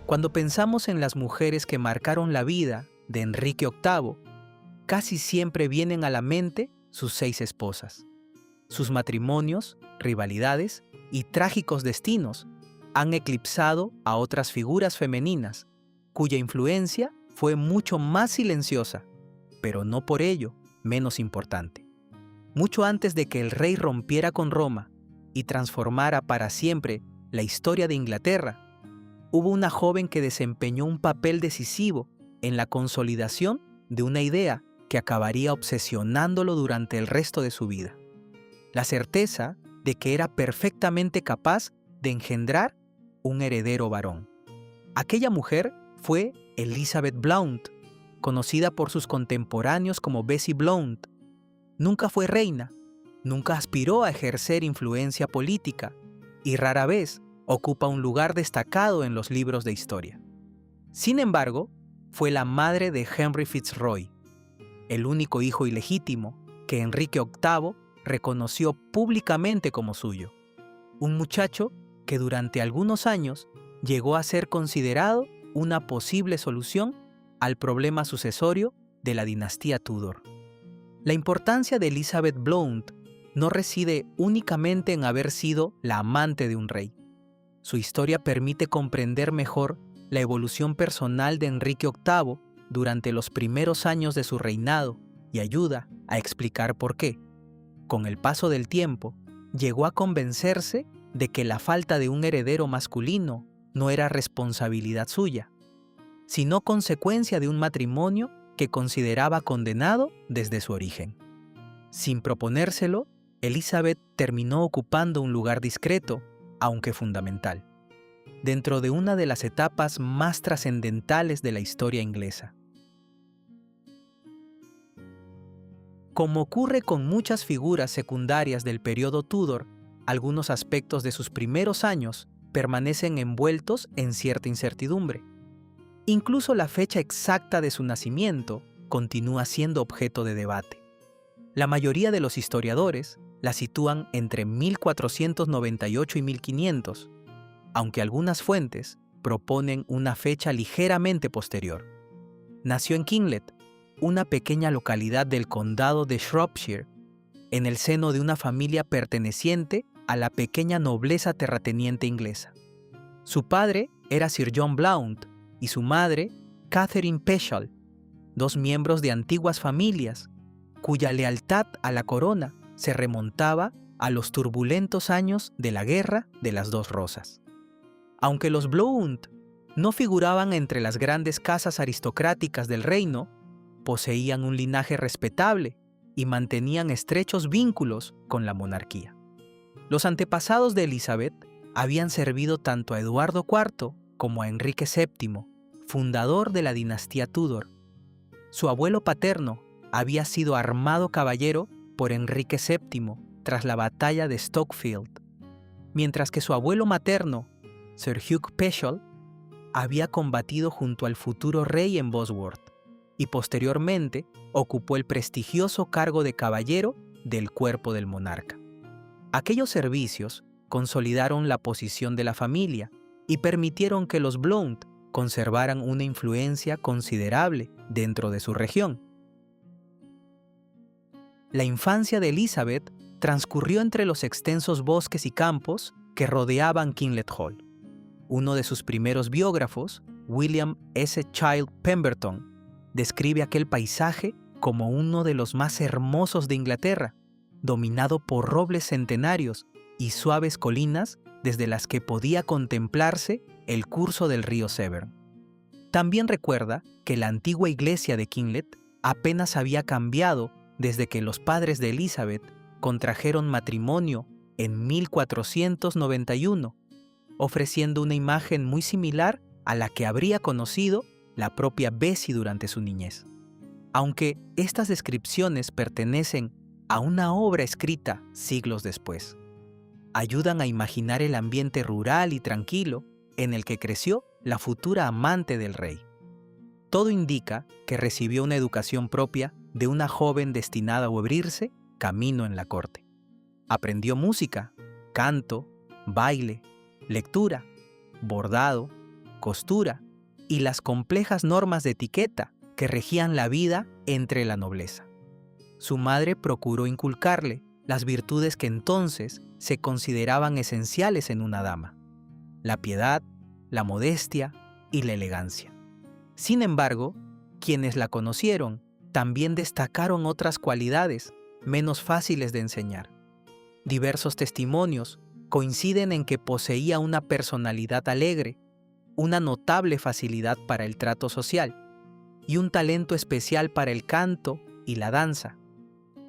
Cuando pensamos en las mujeres que marcaron la vida de Enrique VIII, casi siempre vienen a la mente sus 6 esposas. Sus matrimonios, rivalidades y trágicos destinos han eclipsado a otras figuras femeninas, cuya influencia fue mucho más silenciosa, pero no por ello menos importante. Mucho antes de que el rey rompiera con Roma y transformara para siempre la historia de Inglaterra, hubo una joven que desempeñó un papel decisivo en la consolidación de una idea que acabaría obsesionándolo durante el resto de su vida: la certeza de que era perfectamente capaz de engendrar un heredero varón. Aquella mujer fue Elizabeth Blount, conocida por sus contemporáneos como Bessie Blount. Nunca fue reina, nunca aspiró a ejercer influencia política y rara vez ocupa un lugar destacado en los libros de historia. Sin embargo, fue la madre de Henry Fitzroy, el único hijo ilegítimo que Enrique VIII reconoció públicamente como suyo. Un muchacho que durante algunos años llegó a ser considerado una posible solución al problema sucesorio de la dinastía Tudor. La importancia de Elizabeth Blount no reside únicamente en haber sido la amante de un rey. Su historia permite comprender mejor la evolución personal de Enrique VIII durante los primeros años de su reinado y ayuda a explicar por qué, con el paso del tiempo, llegó a convencerse de que la falta de un heredero masculino no era responsabilidad suya, sino consecuencia de un matrimonio que consideraba condenado desde su origen. Sin proponérselo, Elizabeth terminó ocupando un lugar discreto, aunque fundamental, dentro de una de las etapas más trascendentales de la historia inglesa. Como ocurre con muchas figuras secundarias del periodo Tudor, algunos aspectos de sus primeros años permanecen envueltos en cierta incertidumbre. Incluso la fecha exacta de su nacimiento continúa siendo objeto de debate. La mayoría de los historiadores la sitúan entre 1498 y 1500, aunque algunas fuentes proponen una fecha ligeramente posterior. Nació en Kinglet, una pequeña localidad del condado de Shropshire, en el seno de una familia perteneciente a la pequeña nobleza terrateniente inglesa. Su padre era Sir John Blount y su madre, Catherine Peschal, 2 miembros de antiguas familias cuya lealtad a la corona se remontaba a los turbulentos años de la Guerra de las Dos Rosas. Aunque los Blount no figuraban entre las grandes casas aristocráticas del reino, poseían un linaje respetable y mantenían estrechos vínculos con la monarquía. Los antepasados de Elizabeth habían servido tanto a Eduardo IV como a Enrique VII, fundador de la dinastía Tudor. Su abuelo paterno había sido armado caballero por Enrique VII tras la batalla de Stokefield, mientras que su abuelo materno, Sir Hugh Peschal, había combatido junto al futuro rey en Bosworth y posteriormente ocupó el prestigioso cargo de caballero del cuerpo del monarca. Aquellos servicios consolidaron la posición de la familia y permitieron que los Blount conservaran una influencia considerable dentro de su región. La infancia de Elizabeth transcurrió entre los extensos bosques y campos que rodeaban Kinglet Hall. Uno de sus primeros biógrafos, William S. Child Pemberton, describe aquel paisaje como uno de los más hermosos de Inglaterra, dominado por robles centenarios y suaves colinas desde las que podía contemplarse el curso del río Severn. También recuerda que la antigua iglesia de Kinglet apenas había cambiado desde que los padres de Elizabeth contrajeron matrimonio en 1491, ofreciendo una imagen muy similar a la que habría conocido la propia Bessie durante su niñez. Aunque estas descripciones pertenecen a una obra escrita siglos después, ayudan a imaginar el ambiente rural y tranquilo en el que creció la futura amante del rey. Todo indica que recibió una educación propia de una joven destinada a abrirse camino en la corte. Aprendió música, canto, baile, lectura, bordado, costura y las complejas normas de etiqueta que regían la vida entre la nobleza. Su madre procuró inculcarle las virtudes que entonces se consideraban esenciales en una dama: la piedad, la modestia y la elegancia. Sin embargo, quienes la conocieron también destacaron otras cualidades menos fáciles de enseñar. Diversos testimonios coinciden en que poseía una personalidad alegre, una notable facilidad para el trato social y un talento especial para el canto y la danza,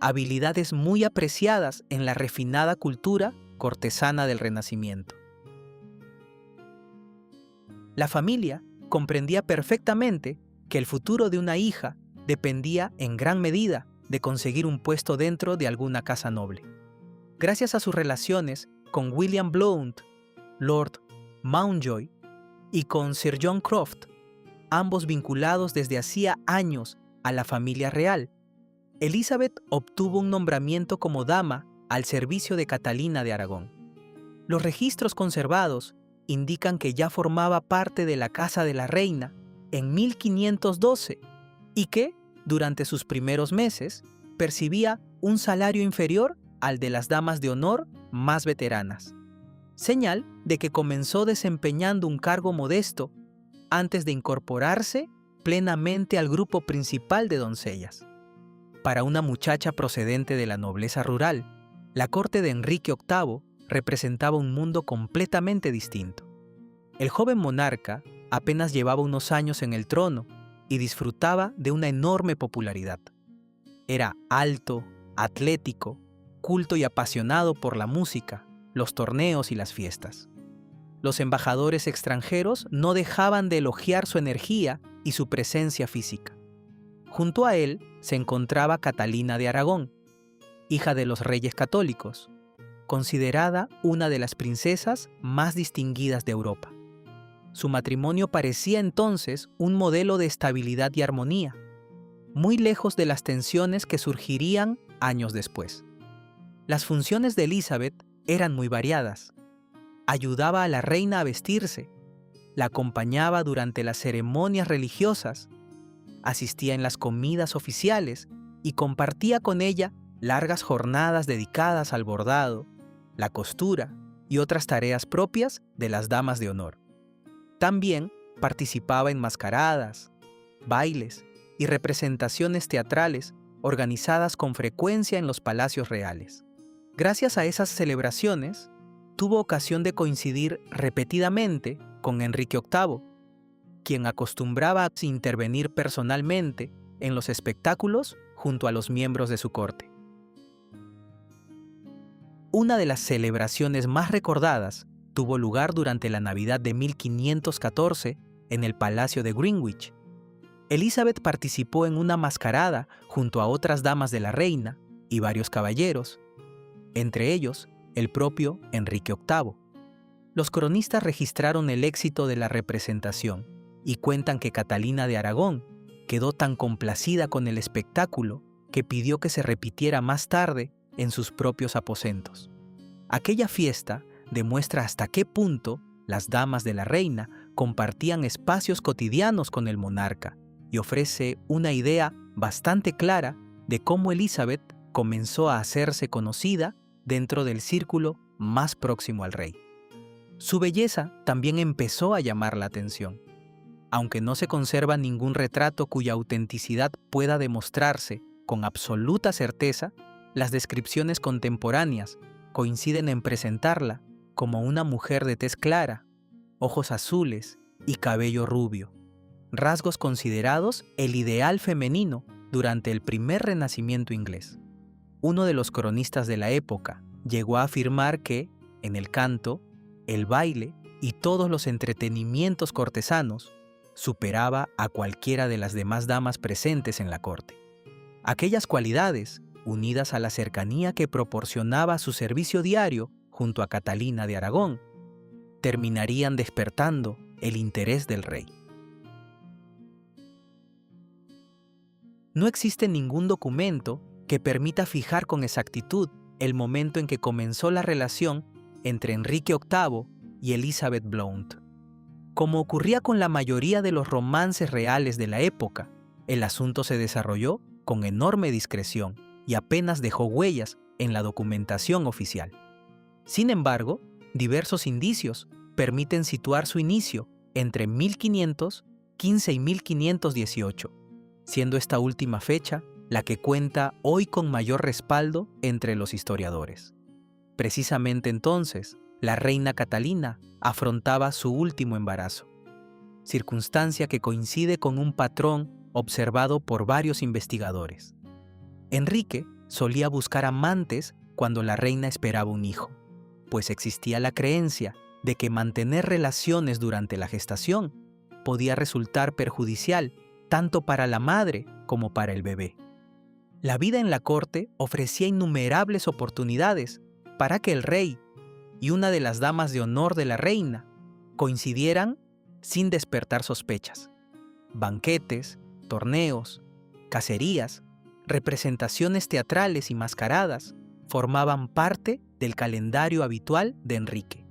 habilidades muy apreciadas en la refinada cultura cortesana del Renacimiento. La familia comprendía perfectamente que el futuro de una hija dependía en gran medida de conseguir un puesto dentro de alguna casa noble. Gracias a sus relaciones con William Blount, Lord Mountjoy, y con Sir John Croft, ambos vinculados desde hacía años a la familia real, Elizabeth obtuvo un nombramiento como dama al servicio de Catalina de Aragón. Los registros conservados indican que ya formaba parte de la casa de la reina en 1512 y que, durante sus primeros meses, percibía un salario inferior al de las damas de honor más veteranas, señal de que comenzó desempeñando un cargo modesto antes de incorporarse plenamente al grupo principal de doncellas. Para una muchacha procedente de la nobleza rural, la corte de Enrique VIII representaba un mundo completamente distinto. El joven monarca apenas llevaba unos años en el trono y disfrutaba de una enorme popularidad. Era alto, atlético, culto y apasionado por la música, los torneos y las fiestas. Los embajadores extranjeros no dejaban de elogiar su energía y su presencia física. Junto a él se encontraba Catalina de Aragón, hija de los reyes católicos, considerada una de las princesas más distinguidas de Europa. Su matrimonio parecía entonces un modelo de estabilidad y armonía, muy lejos de las tensiones que surgirían años después. Las funciones de Elizabeth eran muy variadas. Ayudaba a la reina a vestirse, la acompañaba durante las ceremonias religiosas, asistía en las comidas oficiales y compartía con ella largas jornadas dedicadas al bordado, la costura y otras tareas propias de las damas de honor. También participaba en mascaradas, bailes y representaciones teatrales organizadas con frecuencia en los palacios reales. Gracias a esas celebraciones, tuvo ocasión de coincidir repetidamente con Enrique VIII, quien acostumbraba a intervenir personalmente en los espectáculos junto a los miembros de su corte. Una de las celebraciones más recordadas tuvo lugar durante la Navidad de 1514 en el Palacio de Greenwich. Elizabeth participó en una mascarada junto a otras damas de la reina y varios caballeros, entre ellos el propio Enrique VIII. Los cronistas registraron el éxito de la representación y cuentan que Catalina de Aragón quedó tan complacida con el espectáculo que pidió que se repitiera más tarde en sus propios aposentos. Aquella fiesta demuestra hasta qué punto las damas de la reina compartían espacios cotidianos con el monarca y ofrece una idea bastante clara de cómo Elizabeth comenzó a hacerse conocida dentro del círculo más próximo al rey. Su belleza también empezó a llamar la atención. Aunque no se conserva ningún retrato cuya autenticidad pueda demostrarse con absoluta certeza, las descripciones contemporáneas coinciden en presentarla como una mujer de tez clara, ojos azules y cabello rubio, rasgos considerados el ideal femenino durante el primer Renacimiento inglés. Uno de los cronistas de la época llegó a afirmar que, en el canto, el baile y todos los entretenimientos cortesanos, superaba a cualquiera de las demás damas presentes en la corte. Aquellas cualidades, unidas a la cercanía que proporcionaba su servicio diario junto a Catalina de Aragón, terminarían despertando el interés del rey. No existe ningún documento que permita fijar con exactitud el momento en que comenzó la relación entre Enrique VIII y Elizabeth Blount. Como ocurría con la mayoría de los romances reales de la época, el asunto se desarrolló con enorme discreción y apenas dejó huellas en la documentación oficial. Sin embargo, diversos indicios permiten situar su inicio entre 1515 y 1518, siendo esta última fecha la que cuenta hoy con mayor respaldo entre los historiadores. Precisamente entonces, la reina Catalina afrontaba su último embarazo, circunstancia que coincide con un patrón observado por varios investigadores. Enrique solía buscar amantes cuando la reina esperaba un hijo, pues existía la creencia de que mantener relaciones durante la gestación podía resultar perjudicial tanto para la madre como para el bebé. La vida en la corte ofrecía innumerables oportunidades para que el rey y una de las damas de honor de la reina coincidieran sin despertar sospechas. Banquetes, torneos, cacerías, representaciones teatrales y mascaradas formaban parte del calendario habitual de Enrique,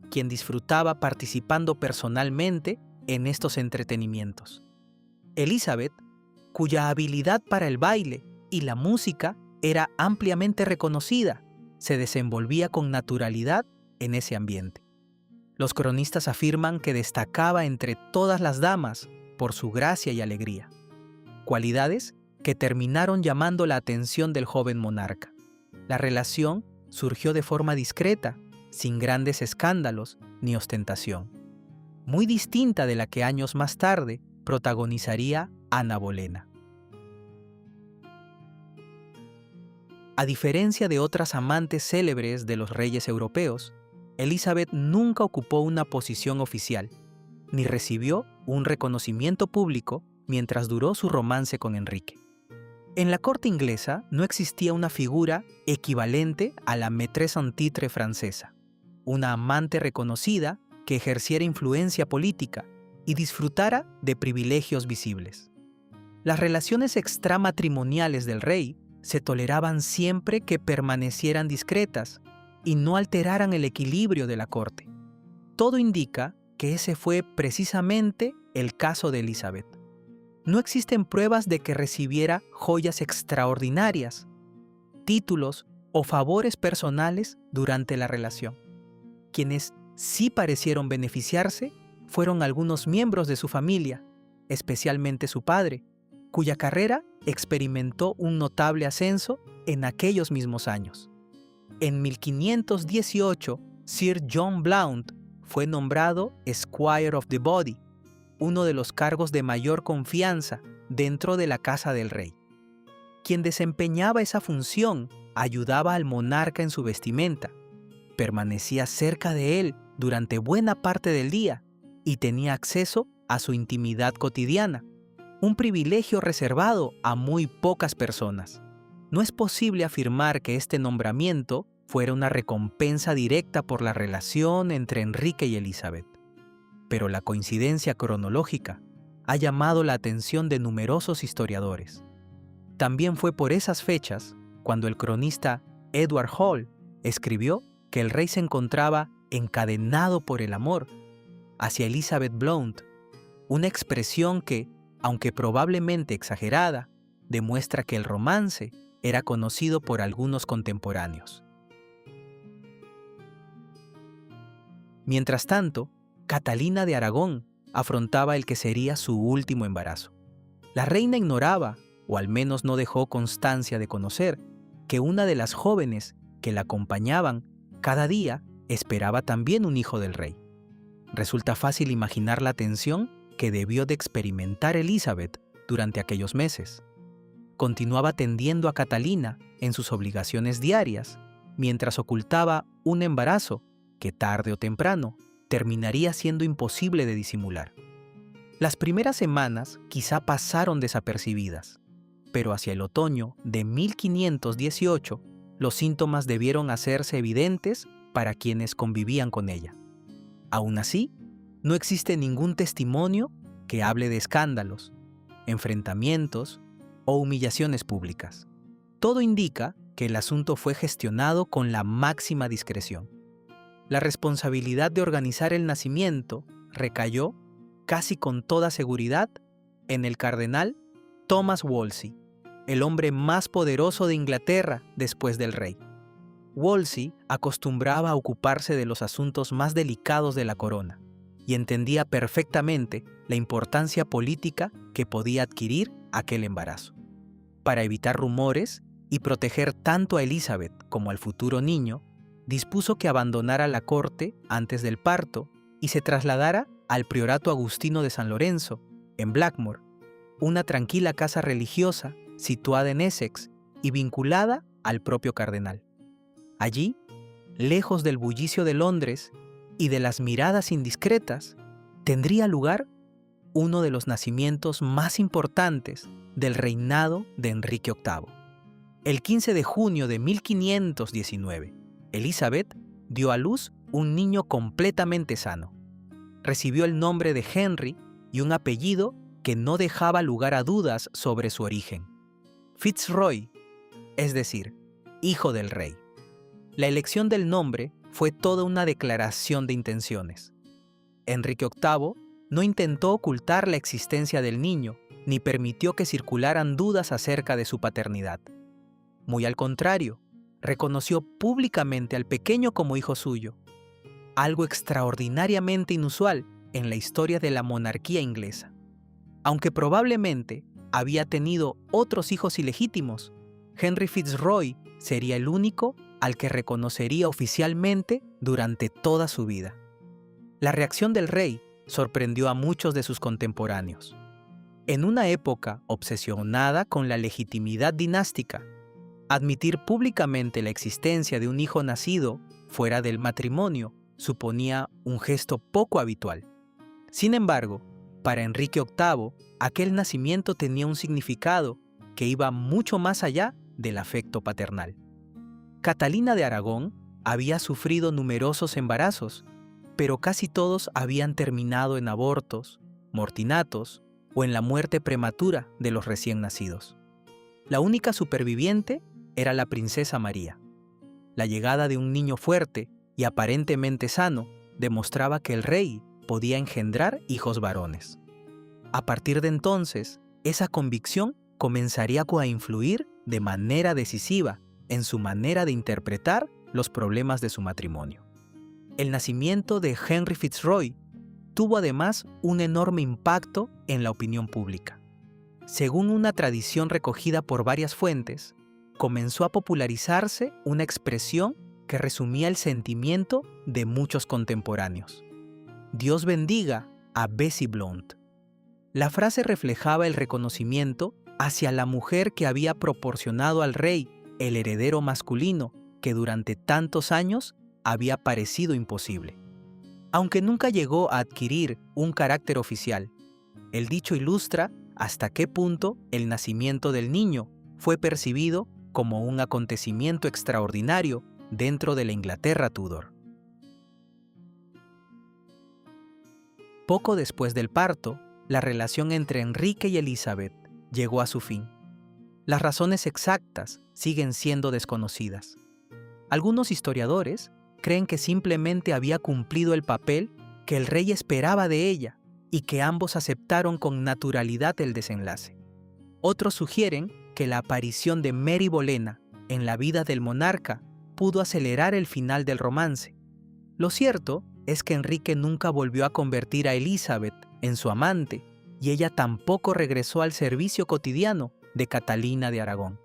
quien disfrutaba participando personalmente en estos entretenimientos. Elizabeth, cuya habilidad para el baile y la música era ampliamente reconocida, se desenvolvía con naturalidad en ese ambiente. Los cronistas afirman que destacaba entre todas las damas por su gracia y alegría, cualidades que terminaron llamando la atención del joven monarca. La relación surgió de forma discreta, sin grandes escándalos ni ostentación, muy distinta de la que años más tarde protagonizaría Ana Bolena. A diferencia de otras amantes célebres de los reyes europeos, Elizabeth nunca ocupó una posición oficial, ni recibió un reconocimiento público mientras duró su romance con Enrique. En la corte inglesa no existía una figura equivalente a la maîtresse en titre francesa, una amante reconocida que ejerciera influencia política y disfrutara de privilegios visibles. Las relaciones extramatrimoniales del rey se toleraban siempre que permanecieran discretas y no alteraran el equilibrio de la corte. Todo indica que ese fue precisamente el caso de Elizabeth. No existen pruebas de que recibiera joyas extraordinarias, títulos o favores personales durante la relación. Quienes sí parecieron beneficiarse fueron algunos miembros de su familia, especialmente su padre, cuya carrera experimentó un notable ascenso en aquellos mismos años. En 1518, Sir John Blount fue nombrado Squire of the Body, uno de los cargos de mayor confianza dentro de la casa del rey. Quien desempeñaba esa función ayudaba al monarca en su vestimenta, permanecía cerca de él durante buena parte del día y tenía acceso a su intimidad cotidiana, un privilegio reservado a muy pocas personas. No es posible afirmar que este nombramiento fuera una recompensa directa por la relación entre Enrique y Elizabeth, pero la coincidencia cronológica ha llamado la atención de numerosos historiadores. También fue por esas fechas cuando el cronista Edward Hall escribió que el rey se encontraba encadenado por el amor hacia Elizabeth Blount, una expresión que, aunque probablemente exagerada, demuestra que el romance era conocido por algunos contemporáneos. Mientras tanto, Catalina de Aragón afrontaba el que sería su último embarazo. La reina ignoraba, o al menos no dejó constancia de conocer, que una de las jóvenes que la acompañaban cada día esperaba también un hijo del rey. Resulta fácil imaginar la tensión que debió de experimentar Elizabeth durante aquellos meses. Continuaba atendiendo a Catalina en sus obligaciones diarias, mientras ocultaba un embarazo que tarde o temprano terminaría siendo imposible de disimular. Las primeras semanas quizá pasaron desapercibidas, pero hacia el otoño de 1518 los síntomas debieron hacerse evidentes para quienes convivían con ella. Aún así, no existe ningún testimonio que hable de escándalos, enfrentamientos o humillaciones públicas. Todo indica que el asunto fue gestionado con la máxima discreción. La responsabilidad de organizar el nacimiento recayó, casi con toda seguridad, en el cardenal Thomas Wolsey, el hombre más poderoso de Inglaterra después del rey. Wolsey acostumbraba a ocuparse de los asuntos más delicados de la corona y entendía perfectamente la importancia política que podía adquirir aquel embarazo. Para evitar rumores y proteger tanto a Elizabeth como al futuro niño, dispuso que abandonara la corte antes del parto y se trasladara al Priorato Agustino de San Lorenzo, en Blackmore, una tranquila casa religiosa situada en Essex y vinculada al propio cardenal. Allí, lejos del bullicio de Londres y de las miradas indiscretas, tendría lugar uno de los nacimientos más importantes del reinado de Enrique VIII. El 15 de junio de 1519, Elizabeth dio a luz un niño completamente sano. Recibió el nombre de Henry y un apellido que no dejaba lugar a dudas sobre su origen: Fitzroy, es decir, hijo del rey. La elección del nombre fue toda una declaración de intenciones. Enrique VIII no intentó ocultar la existencia del niño, ni permitió que circularan dudas acerca de su paternidad. Muy al contrario, reconoció públicamente al pequeño como hijo suyo, algo extraordinariamente inusual en la historia de la monarquía inglesa. Aunque probablemente había tenido otros hijos ilegítimos, Henry Fitzroy sería el único al que reconocería oficialmente durante toda su vida. La reacción del rey sorprendió a muchos de sus contemporáneos. En una época obsesionada con la legitimidad dinástica, admitir públicamente la existencia de un hijo nacido fuera del matrimonio suponía un gesto poco habitual. Sin embargo, para Enrique VIII, aquel nacimiento tenía un significado que iba mucho más allá del afecto paternal. Catalina de Aragón había sufrido numerosos embarazos, pero casi todos habían terminado en abortos, mortinatos o en la muerte prematura de los recién nacidos. La única superviviente era la princesa María. La llegada de un niño fuerte y aparentemente sano demostraba que el rey podía engendrar hijos varones. A partir de entonces, esa convicción comenzaría a influir de manera decisiva en su manera de interpretar los problemas de su matrimonio. El nacimiento de Henry Fitzroy tuvo además un enorme impacto en la opinión pública. Según una tradición recogida por varias fuentes, comenzó a popularizarse una expresión que resumía el sentimiento de muchos contemporáneos: Dios bendiga a Bessie Blount. La frase reflejaba el reconocimiento hacia la mujer que había proporcionado al rey el heredero masculino que durante tantos años había parecido imposible. Aunque nunca llegó a adquirir un carácter oficial, el dicho ilustra hasta qué punto el nacimiento del niño fue percibido como un acontecimiento extraordinario dentro de la Inglaterra Tudor. Poco después del parto, la relación entre Enrique y Elizabeth llegó a su fin. Las razones exactas siguen siendo desconocidas. Algunos historiadores creen que simplemente había cumplido el papel que el rey esperaba de ella y que ambos aceptaron con naturalidad el desenlace. Otros sugieren que la aparición de Mary Bolena en la vida del monarca pudo acelerar el final del romance. Lo cierto es que Enrique nunca volvió a convertir a Elizabeth en su amante y ella tampoco regresó al servicio cotidiano de Catalina de Aragón.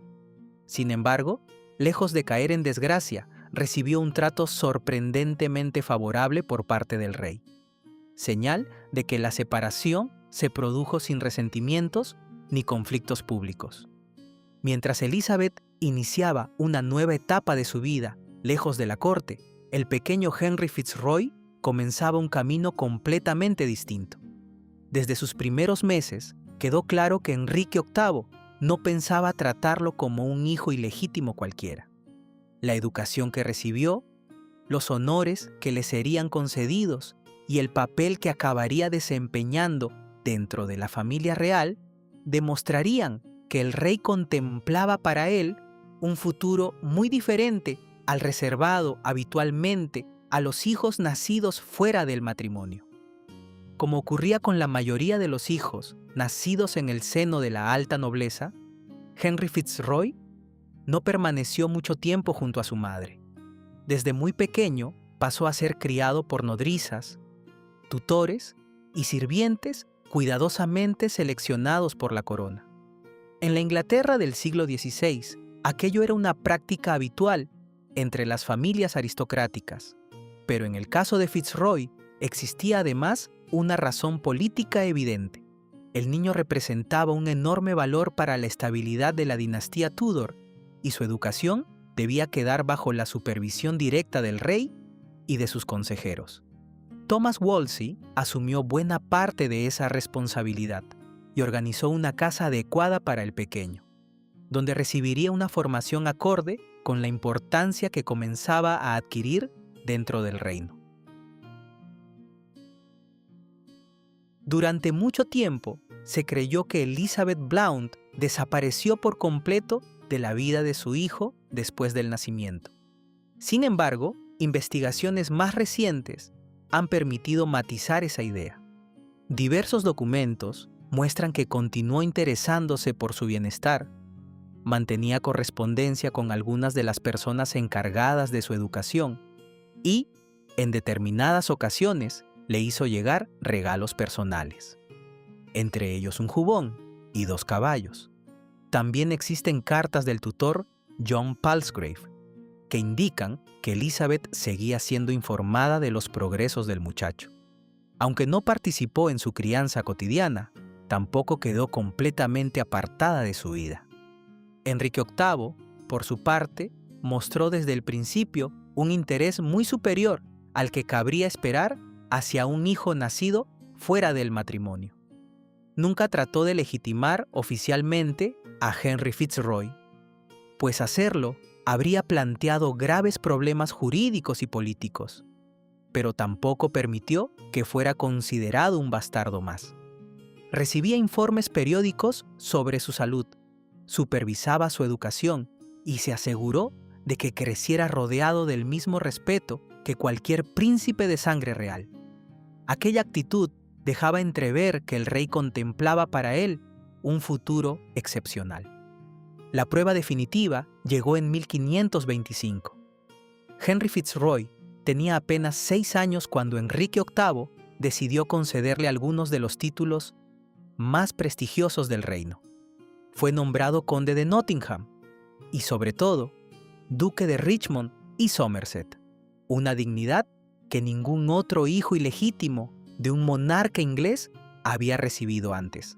Sin embargo, lejos de caer en desgracia, recibió un trato sorprendentemente favorable por parte del rey, señal de que la separación se produjo sin resentimientos ni conflictos públicos. Mientras Elizabeth iniciaba una nueva etapa de su vida lejos de la corte, el pequeño Henry Fitzroy comenzaba un camino completamente distinto. Desde sus primeros meses, quedó claro que Enrique VIII no pensaba tratarlo como un hijo ilegítimo cualquiera. La educación que recibió, los honores que le serían concedidos y el papel que acabaría desempeñando dentro de la familia real demostrarían que el rey contemplaba para él un futuro muy diferente al reservado habitualmente a los hijos nacidos fuera del matrimonio. Como ocurría con la mayoría de los hijos nacidos en el seno de la alta nobleza, Henry Fitzroy no permaneció mucho tiempo junto a su madre. Desde muy pequeño pasó a ser criado por nodrizas, tutores y sirvientes cuidadosamente seleccionados por la corona. En la Inglaterra del siglo XVI, aquello era una práctica habitual entre las familias aristocráticas, pero en el caso de Fitzroy existía además una razón política evidente. El niño representaba un enorme valor para la estabilidad de la dinastía Tudor y su educación debía quedar bajo la supervisión directa del rey y de sus consejeros. Thomas Wolsey asumió buena parte de esa responsabilidad y organizó una casa adecuada para el pequeño, donde recibiría una formación acorde con la importancia que comenzaba a adquirir dentro del reino. Durante mucho tiempo se creyó que Elizabeth Blount desapareció por completo de la vida de su hijo después del nacimiento. Sin embargo, investigaciones más recientes han permitido matizar esa idea. Diversos documentos muestran que continuó interesándose por su bienestar, mantenía correspondencia con algunas de las personas encargadas de su educación y, en determinadas ocasiones, le hizo llegar regalos personales, entre ellos un jubón y 2 caballos. También existen cartas del tutor John Palsgrave, que indican que Elizabeth seguía siendo informada de los progresos del muchacho. Aunque no participó en su crianza cotidiana, tampoco quedó completamente apartada de su vida. Enrique VIII, por su parte, mostró desde el principio un interés muy superior al que cabría esperar hacia un hijo nacido fuera del matrimonio. Nunca trató de legitimar oficialmente a Henry Fitzroy, pues hacerlo habría planteado graves problemas jurídicos y políticos, pero tampoco permitió que fuera considerado un bastardo más. Recibía informes periódicos sobre su salud, supervisaba su educación y se aseguró de que creciera rodeado del mismo respeto que cualquier príncipe de sangre real. Aquella actitud dejaba entrever que el rey contemplaba para él un futuro excepcional. La prueba definitiva llegó en 1525. Henry Fitzroy tenía apenas 6 años cuando Enrique VIII decidió concederle algunos de los títulos más prestigiosos del reino. Fue nombrado conde de Nottingham y, sobre todo, duque de Richmond y Somerset, una dignidad que ningún otro hijo ilegítimo de un monarca inglés había recibido antes.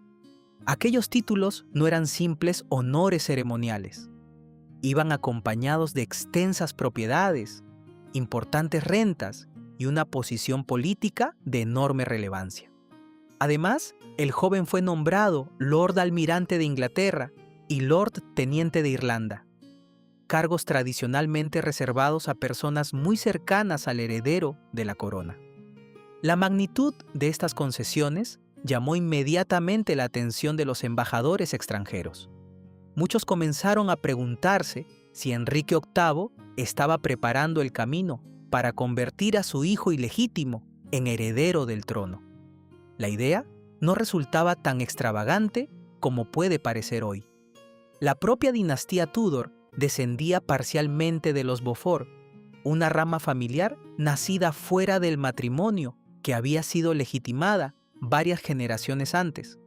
Aquellos títulos no eran simples honores ceremoniales. Iban acompañados de extensas propiedades, importantes rentas y una posición política de enorme relevancia. Además, el joven fue nombrado Lord Almirante de Inglaterra y Lord Teniente de Irlanda, cargos tradicionalmente reservados a personas muy cercanas al heredero de la corona. La magnitud de estas concesiones llamó inmediatamente la atención de los embajadores extranjeros. Muchos comenzaron a preguntarse si Enrique VIII estaba preparando el camino para convertir a su hijo ilegítimo en heredero del trono. La idea no resultaba tan extravagante como puede parecer hoy. La propia dinastía Tudor descendía parcialmente de los Beaufort, una rama familiar nacida fuera del matrimonio que había sido legitimada varias generaciones antes.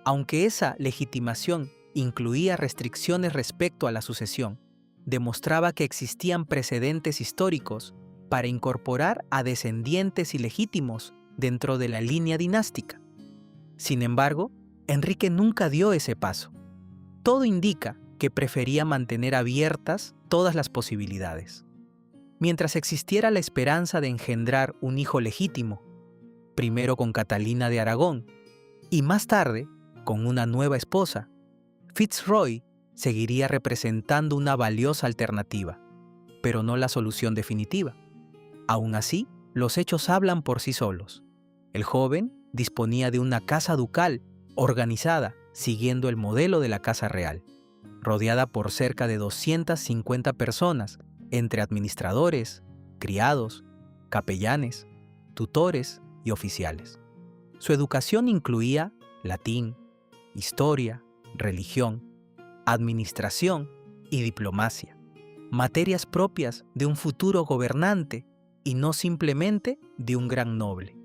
Aunque esa legitimación incluía restricciones respecto a la sucesión, demostraba que existían precedentes históricos para incorporar a descendientes ilegítimos dentro de la línea dinástica. Sin embargo, Enrique nunca dio ese paso. Todo indica que prefería mantener abiertas todas las posibilidades. Mientras existiera la esperanza de engendrar un hijo legítimo, primero con Catalina de Aragón y más tarde con una nueva esposa, Fitzroy seguiría representando una valiosa alternativa, pero no la solución definitiva. Aún así, los hechos hablan por sí solos. El joven disponía de una casa ducal organizada siguiendo el modelo de la Casa Real, rodeada por cerca de 250 personas, entre administradores, criados, capellanes, tutores y oficiales. Su educación incluía latín, historia, religión, administración y diplomacia, materias propias de un futuro gobernante y no simplemente de un gran noble.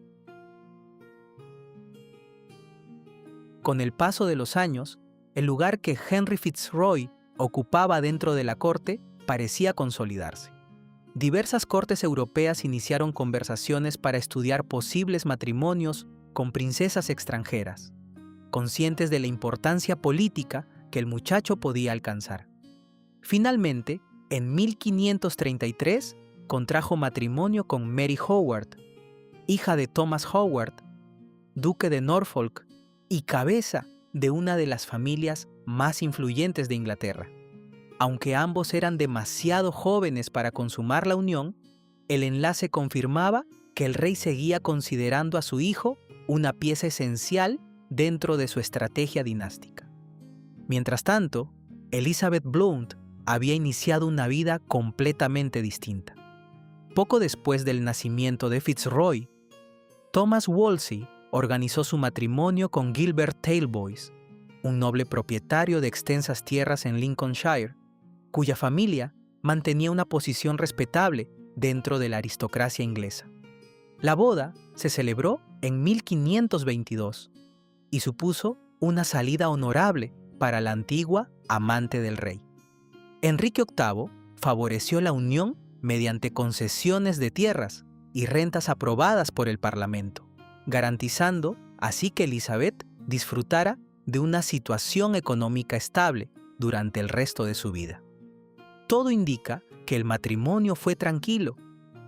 Con el paso de los años, el lugar que Henry Fitzroy ocupaba dentro de la corte parecía consolidarse. Diversas cortes europeas iniciaron conversaciones para estudiar posibles matrimonios con princesas extranjeras, conscientes de la importancia política que el muchacho podía alcanzar. Finalmente, en 1533, contrajo matrimonio con Mary Howard, hija de Thomas Howard, duque de Norfolk y cabeza de una de las familias más influyentes de Inglaterra. Aunque ambos eran demasiado jóvenes para consumar la unión, el enlace confirmaba que el rey seguía considerando a su hijo una pieza esencial dentro de su estrategia dinástica. Mientras tanto, Elizabeth Blount había iniciado una vida completamente distinta. Poco después del nacimiento de Fitzroy, Thomas Wolsey organizó su matrimonio con Gilbert Talboys, un noble propietario de extensas tierras en Lincolnshire, cuya familia mantenía una posición respetable dentro de la aristocracia inglesa. La boda se celebró en 1522 y supuso una salida honorable para la antigua amante del rey. Enrique VIII favoreció la unión mediante concesiones de tierras y rentas aprobadas por el Parlamento, garantizando así que Elizabeth disfrutara de una situación económica estable durante el resto de su vida. Todo indica que el matrimonio fue tranquilo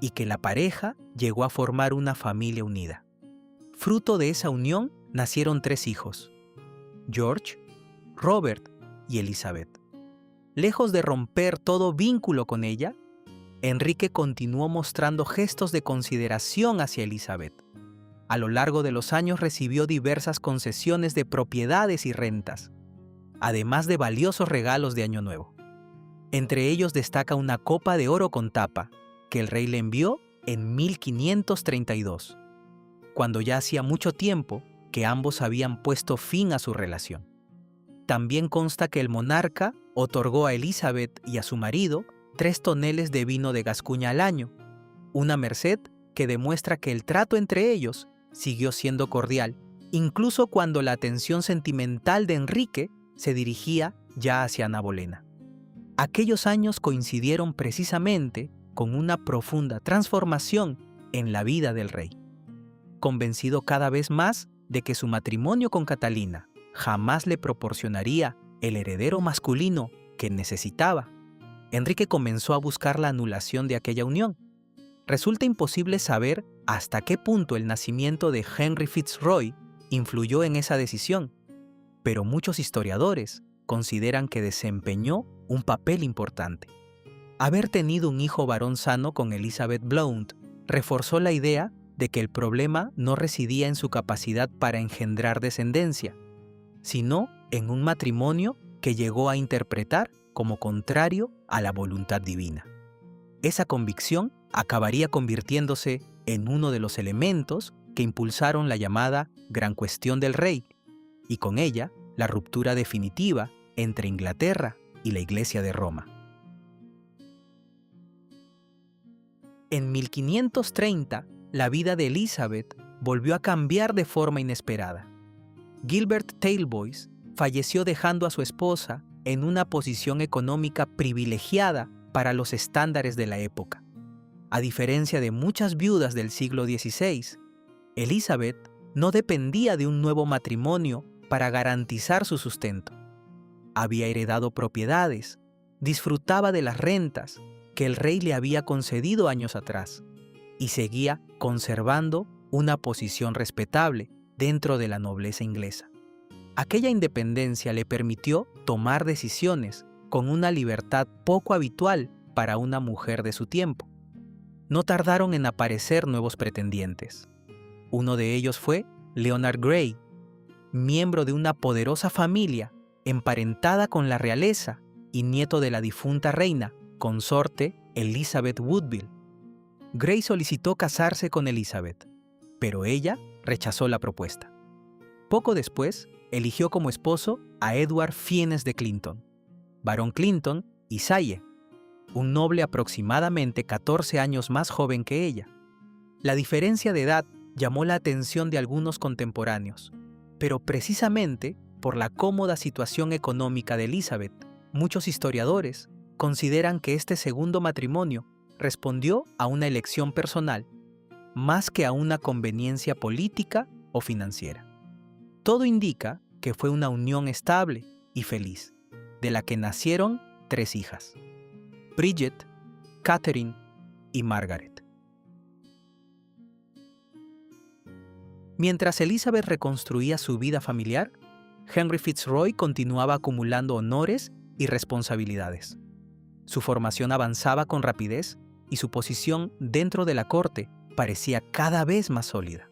y que la pareja llegó a formar una familia unida. Fruto de esa unión nacieron 3 hijos: George, Robert y Elizabeth. Lejos de romper todo vínculo con ella, Enrique continuó mostrando gestos de consideración hacia Elizabeth. A lo largo de los años recibió diversas concesiones de propiedades y rentas, además de valiosos regalos de Año Nuevo. Entre ellos destaca una copa de oro con tapa, que el rey le envió en 1532, cuando ya hacía mucho tiempo que ambos habían puesto fin a su relación. También consta que el monarca otorgó a Elizabeth y a su marido 3 toneles de vino de Gascuña al año, una merced que demuestra que el trato entre ellos siguió siendo cordial, incluso cuando la atención sentimental de Enrique se dirigía ya hacia Ana Bolena. Aquellos años coincidieron precisamente con una profunda transformación en la vida del rey. Convencido cada vez más de que su matrimonio con Catalina jamás le proporcionaría el heredero masculino que necesitaba, Enrique comenzó a buscar la anulación de aquella unión. Resulta imposible saber hasta qué punto el nacimiento de Henry Fitzroy influyó en esa decisión, pero muchos historiadores consideran que desempeñó un papel importante. Haber tenido un hijo varón sano con Elizabeth Blount reforzó la idea de que el problema no residía en su capacidad para engendrar descendencia, sino en un matrimonio que llegó a interpretar como contrario a la voluntad divina. Esa convicción acabaría convirtiéndose en uno de los elementos que impulsaron la llamada Gran Cuestión del Rey, y con ella la ruptura definitiva entre Inglaterra y la Iglesia de Roma. En 1530, la vida de Elizabeth volvió a cambiar de forma inesperada. Gilbert Talboys falleció dejando a su esposa en una posición económica privilegiada para los estándares de la época. A diferencia de muchas viudas del siglo XVI, Elizabeth no dependía de un nuevo matrimonio para garantizar su sustento. Había heredado propiedades, disfrutaba de las rentas que el rey le había concedido años atrás y seguía conservando una posición respetable dentro de la nobleza inglesa. Aquella independencia le permitió tomar decisiones con una libertad poco habitual para una mujer de su tiempo. No tardaron en aparecer nuevos pretendientes. Uno de ellos fue Leonard Grey, miembro de una poderosa familia emparentada con la realeza y nieto de la difunta reina, consorte Elizabeth Woodville. Grey solicitó casarse con Elizabeth, pero ella rechazó la propuesta. Poco después, eligió como esposo a Edward Fiennes de Clinton, barón Clinton y Salle, un noble aproximadamente 14 años más joven que ella. La diferencia de edad llamó la atención de algunos contemporáneos, pero precisamente por la cómoda situación económica de Elizabeth, muchos historiadores consideran que este segundo matrimonio respondió a una elección personal más que a una conveniencia política o financiera. Todo indica que fue una unión estable y feliz, de la que nacieron 3 hijas: Bridget, Catherine y Margaret. Mientras Elizabeth reconstruía su vida familiar, Henry Fitzroy continuaba acumulando honores y responsabilidades. Su formación avanzaba con rapidez y su posición dentro de la corte parecía cada vez más sólida.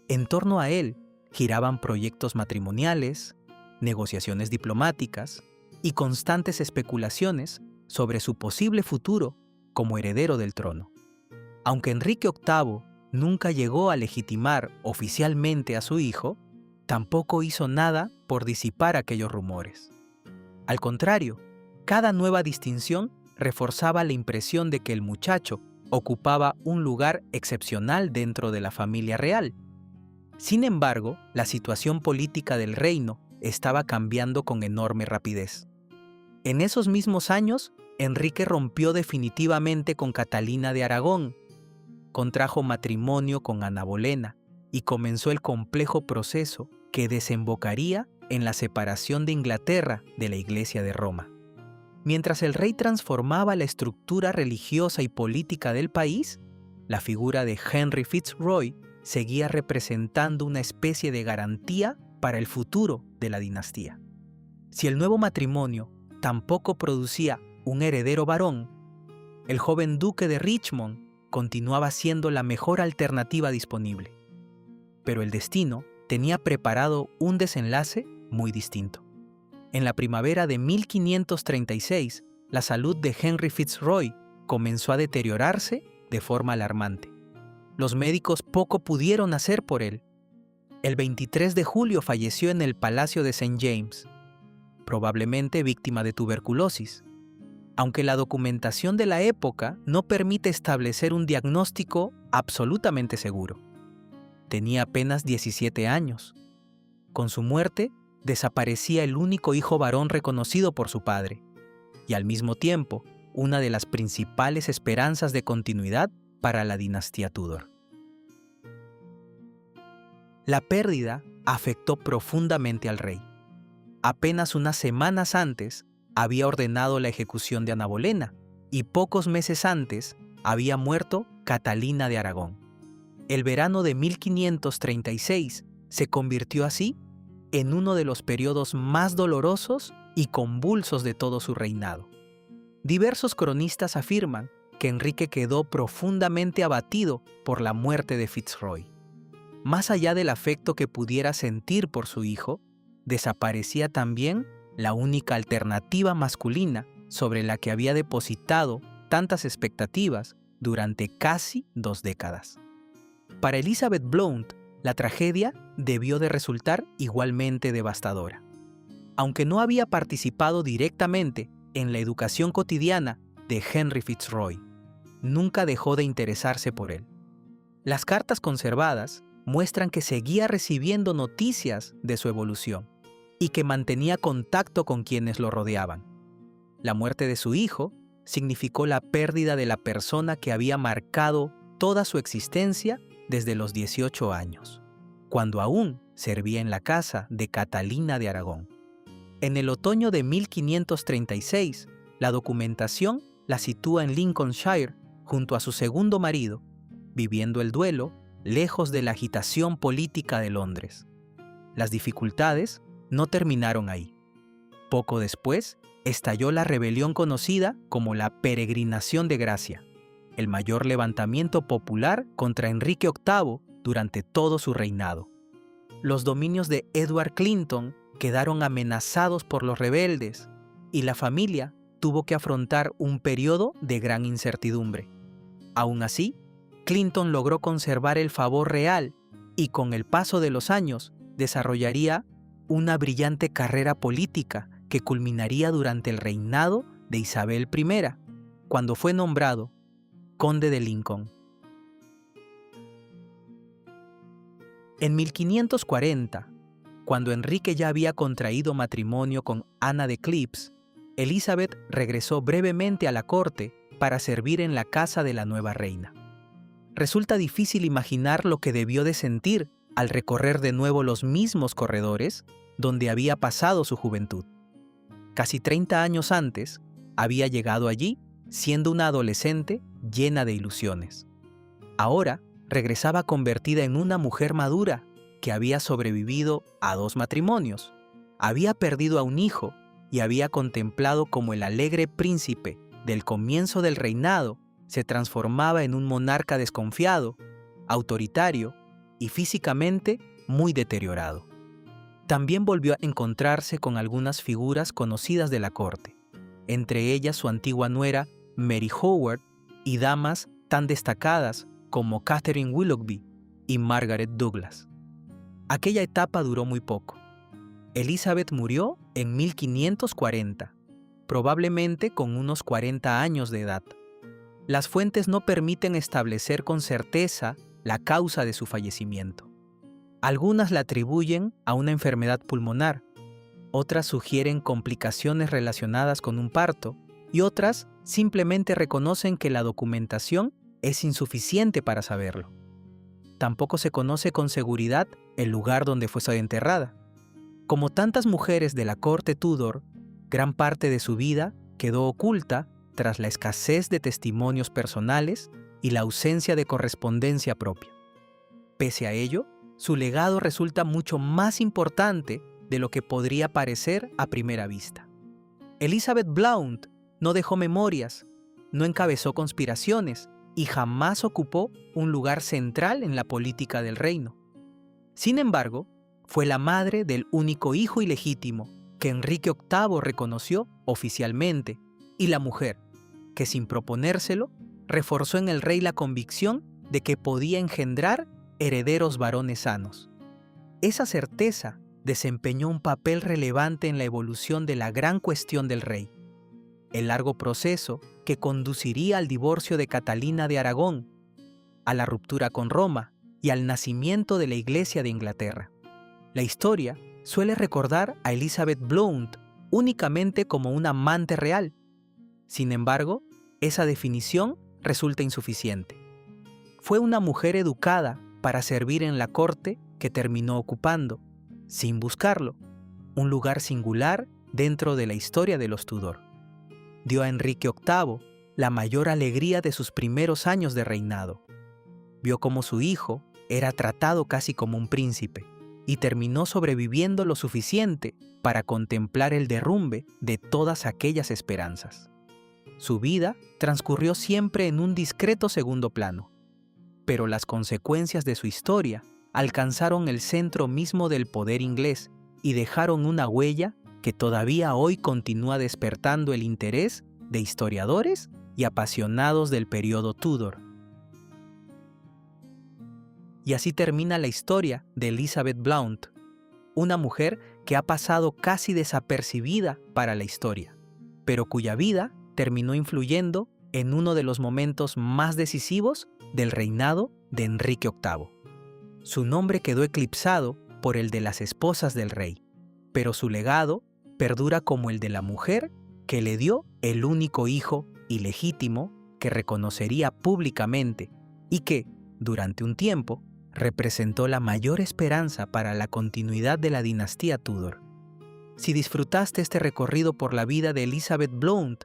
En torno a él giraban proyectos matrimoniales, negociaciones diplomáticas y constantes especulaciones sobre su posible futuro como heredero del trono. Aunque Enrique VIII nunca llegó a legitimar oficialmente a su hijo, tampoco hizo nada por disipar aquellos rumores. Al contrario, cada nueva distinción reforzaba la impresión de que el muchacho ocupaba un lugar excepcional dentro de la familia real. Sin embargo, la situación política del reino estaba cambiando con enorme rapidez. En esos mismos años, Enrique rompió definitivamente con Catalina de Aragón, contrajo matrimonio con Ana Bolena y comenzó el complejo proceso que desembocaría en la separación de Inglaterra de la Iglesia de Roma. Mientras el rey transformaba la estructura religiosa y política del país, la figura de Henry Fitzroy seguía representando una especie de garantía para el futuro de la dinastía. Si el nuevo matrimonio tampoco producía un heredero varón, el joven duque de Richmond continuaba siendo la mejor alternativa disponible. Pero el destino tenía preparado un desenlace muy distinto. En la primavera de 1536, la salud de Henry Fitzroy comenzó a deteriorarse de forma alarmante. Los médicos poco pudieron hacer por él. El 23 de julio falleció en el Palacio de St. James, probablemente víctima de tuberculosis, aunque la documentación de la época no permite establecer un diagnóstico absolutamente seguro. Tenía apenas 17 años. Con su muerte, desaparecía el único hijo varón reconocido por su padre, y al mismo tiempo, una de las principales esperanzas de continuidad para la dinastía Tudor. La pérdida afectó profundamente al rey. Apenas unas semanas antes, había ordenado la ejecución de Ana Bolena, y pocos meses antes había muerto Catalina de Aragón. El verano de 1536 se convirtió así en uno de los periodos más dolorosos y convulsos de todo su reinado. Diversos cronistas afirman que Enrique quedó profundamente abatido por la muerte de Fitzroy. Más allá del afecto que pudiera sentir por su hijo, desaparecía también la única alternativa masculina sobre la que había depositado tantas expectativas durante casi 2 décadas. Para Elizabeth Blount, la tragedia debió de resultar igualmente devastadora. Aunque no había participado directamente en la educación cotidiana de Henry Fitzroy, nunca dejó de interesarse por él. Las cartas conservadas muestran que seguía recibiendo noticias de su evolución y que mantenía contacto con quienes lo rodeaban. La muerte de su hijo significó la pérdida de la persona que había marcado toda su existencia desde los 18 años, cuando aún servía en la casa de Catalina de Aragón. En el otoño de 1536, la documentación la sitúa en Lincolnshire junto a su segundo marido, viviendo el duelo lejos de la agitación política de Londres. Las dificultades no terminaron ahí. Poco después, estalló la rebelión conocida como la Peregrinación de Gracia, el mayor levantamiento popular contra Enrique VIII durante todo su reinado. Los dominios de Edward Clinton quedaron amenazados por los rebeldes y la familia tuvo que afrontar un periodo de gran incertidumbre. Aún así, Clinton logró conservar el favor real y con el paso de los años desarrollaría una brillante carrera política que culminaría durante el reinado de Isabel I, cuando fue nombrado conde de Lincoln. En 1540, cuando Enrique ya había contraído matrimonio con Ana de Cleves, Elizabeth regresó brevemente a la corte para servir en la casa de la nueva reina. Resulta difícil imaginar lo que debió de sentir al recorrer de nuevo los mismos corredores donde había pasado su juventud. Casi 30 años antes, había llegado allí siendo una adolescente llena de ilusiones. Ahora regresaba convertida en una mujer madura que había sobrevivido a 2 matrimonios, había perdido a un hijo y había contemplado cómo el alegre príncipe del comienzo del reinado se transformaba en un monarca desconfiado, autoritario y físicamente muy deteriorado. También volvió a encontrarse con algunas figuras conocidas de la corte, entre ellas su antigua nuera Mary Howard y damas tan destacadas como Catherine Willoughby y Margaret Douglas. Aquella etapa duró muy poco. Elizabeth murió en 1540, probablemente con unos 40 años de edad. Las fuentes no permiten establecer con certeza la causa de su fallecimiento. Algunas la atribuyen a una enfermedad pulmonar, otras sugieren complicaciones relacionadas con un parto y otras simplemente reconocen que la documentación es insuficiente para saberlo. Tampoco se conoce con seguridad el lugar donde fue enterrada. Como tantas mujeres de la corte Tudor, gran parte de su vida quedó oculta tras la escasez de testimonios personales y la ausencia de correspondencia propia. Pese a ello, su legado resulta mucho más importante de lo que podría parecer a primera vista. Elizabeth Blount no dejó memorias, no encabezó conspiraciones y jamás ocupó un lugar central en la política del reino. Sin embargo, fue la madre del único hijo ilegítimo que Enrique VIII reconoció oficialmente y la mujer que, sin proponérselo, reforzó en el rey la convicción de que podía engendrar herederos varones sanos. Esa certeza desempeñó un papel relevante en la evolución de la gran cuestión del rey, el largo proceso que conduciría al divorcio de Catalina de Aragón, a la ruptura con Roma y al nacimiento de la Iglesia de Inglaterra. La historia suele recordar a Elizabeth Blount únicamente como una amante real. Sin embargo, esa definición resulta insuficiente. Fue una mujer educada para servir en la corte que terminó ocupando, sin buscarlo, un lugar singular dentro de la historia de los Tudor. Dio a Enrique VIII la mayor alegría de sus primeros años de reinado. Vio cómo su hijo era tratado casi como un príncipe y terminó sobreviviendo lo suficiente para contemplar el derrumbe de todas aquellas esperanzas. Su vida transcurrió siempre en un discreto segundo plano, pero las consecuencias de su historia alcanzaron el centro mismo del poder inglés y dejaron una huella que todavía hoy continúa despertando el interés de historiadores y apasionados del periodo Tudor. Y así termina la historia de Elizabeth Blount, una mujer que ha pasado casi desapercibida para la historia, pero cuya vida terminó influyendo en uno de los momentos más decisivos del reinado de Enrique VIII. Su nombre quedó eclipsado por el de las esposas del rey, pero su legado perdura como el de la mujer que le dio el único hijo ilegítimo que reconocería públicamente y que, durante un tiempo, representó la mayor esperanza para la continuidad de la dinastía Tudor. Si disfrutaste este recorrido por la vida de Elizabeth Blount,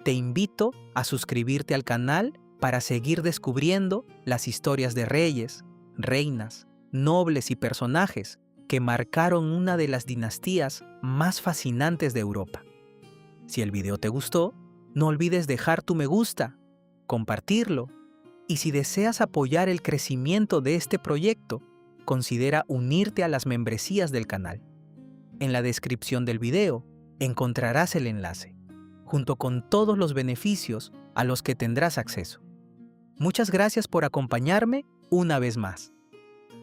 te invito a suscribirte al canal para seguir descubriendo las historias de reyes, reinas, nobles y personajes que marcaron una de las dinastías más fascinantes de Europa. Si el video te gustó, no olvides dejar tu me gusta, compartirlo, y si deseas apoyar el crecimiento de este proyecto, considera unirte a las membresías del canal. En la descripción del video encontrarás el enlace, junto con todos los beneficios a los que tendrás acceso. Muchas gracias por acompañarme una vez más.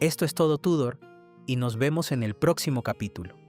Esto es todo, Tudor, y nos vemos en el próximo capítulo.